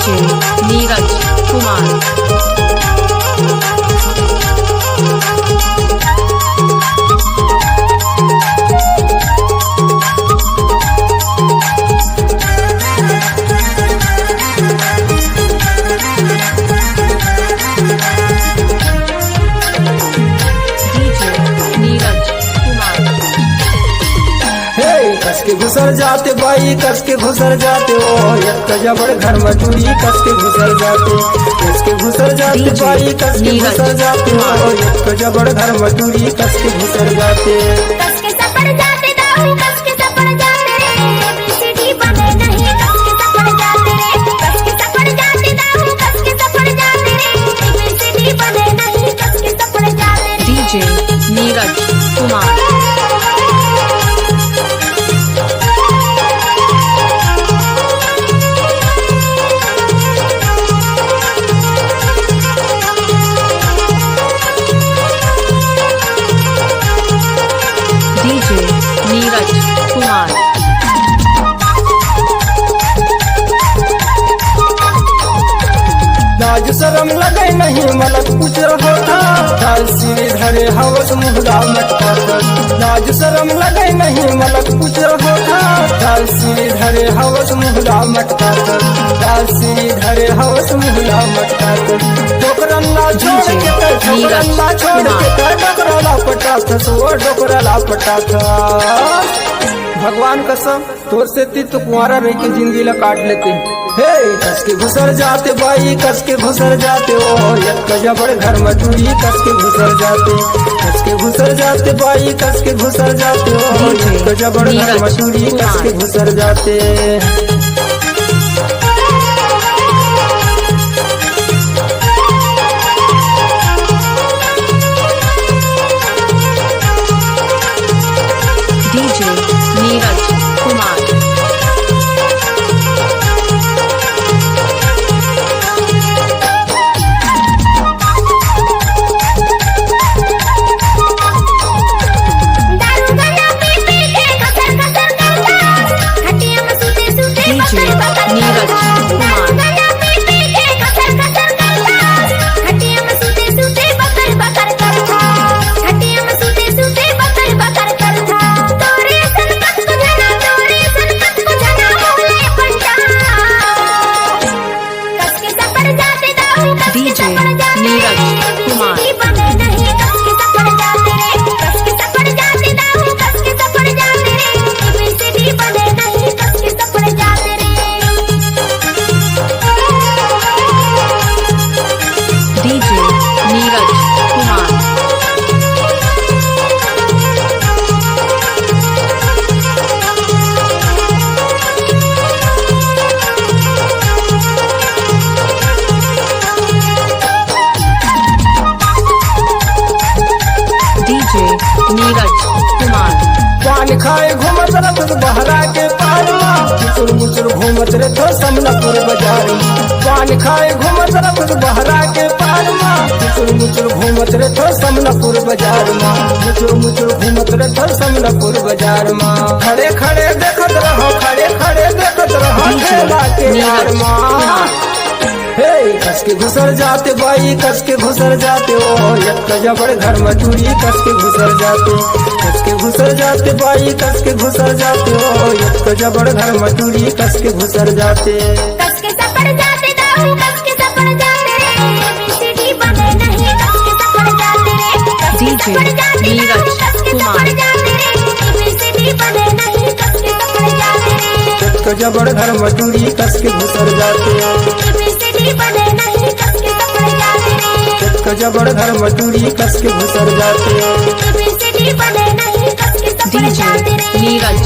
DJ Neeraj Kumar. कस के घुसर जाते बाई कस के घुसर जाते ओ एक जबड़ घर में चूड़ी कस के घुसर जाते कस के घुसर जाते बाई कस के घुसर जाते ओ एक जबड़ घर में चूड़ी कस के घुसर जाते कस के सपड़ जाते दाऊ कस के सपड़ जाते बीसीडी बने नहीं कस के सपड़ जाते कस के सपड़ जाते दाऊ कस के सपड़ जाते बीसीडी बने नहीं कस के सपड़ जाते डीजे नीरज कुमार। डीजे नीरज कुमार। लाज शरम लगे नहीं मलक कुछ होता ढाल सिरे धरे हवस मुहरा मटका लाज शरम लगे नहीं मलक कुछ होता ढाल सिरे धरे हवस मुहरा मटका ढाल सिरे धरे हवस मुहरा मटका डोकरल्ला छोड़ के कर डोकरल्ला छोड़ के कर डोकरला पटा था डोकरला पटा था भगवान कसम तोर से ती तो कुंवारा रह के जिंदगी ला काट लेते हे कस के घुसर जाते बाई कस के घुसर जाते ओ एक जबड़ घर में चूड़ी कस के घुसर जाते कस के घुसर जाते बाई कस के घुसर जाते ओ एक जबड़ घर में चूड़ी कस के घुसर जाते। डीजे नीरज कुमार। दारू गला पी पी के कसर कसर करता हटिया में सूते सूते डीजे नीरज कुमार। गला पी पी के कसर कसर करता हटिया में सूते सूते बकर बकर करता हटिया में सूते सूते बकर बकर करता तोरे सनकत को जना तोरे सनकत को जना बोले पंडा कस के सपड़ जाते दाऊ कस के डीजे सपड़ जाते नीरज कुमार। बीसीडी बने नहीं कस के सपड़ जाते कस के सपड़ जाते दाऊ कस के सपड़ जाते बीसीडी बने नहीं कस के सपड़ जाते डीजे नीरज कुमार। डीजे नीरज कुमार। पान खाए घूमत रथ बहरा के पारमा मुचुर मुचुर घूमत रे तो समनपुर बाजार पान खाए घूमत रथ बहरा के पारमा मुचुर मुचुर घूमत रे तो समनपुर बाजार मुचुर मुचुर घूमत रे तो समनपुर बाजार खड़े खड़े देखत रहो खड़े खड़े देखत रहो खेला के यार हे कस के घुसर जाते बाई कस के घुसर जाते ओ एक जबड़ घर में चूड़ी कस के घुसर जाते कस के घुसर जाते बाई कस के घुसर जाते ओ एक जबड़ घर में चूड़ी कस के घुसर जाते कस के सपड़ जाते दाऊ कस के सपड़ जाते बीसीडी बने नहीं कस के सपड़ जाते कस के डीजे सपड़ जाते नीरज दाऊ कस के कुमार। सपड़ जाते बीसीडी बने नहीं कस के सपड़ जाते एक जबड़ घर में चूड़ी कस के घुसर जाते बीसीडी बने नहीं कस के सपड़ जाते एक जबड़ घर में चूड़ी कस के घुसर जाते बीसीडी बने नहीं कस के सपड़ डीजे जाते नीरज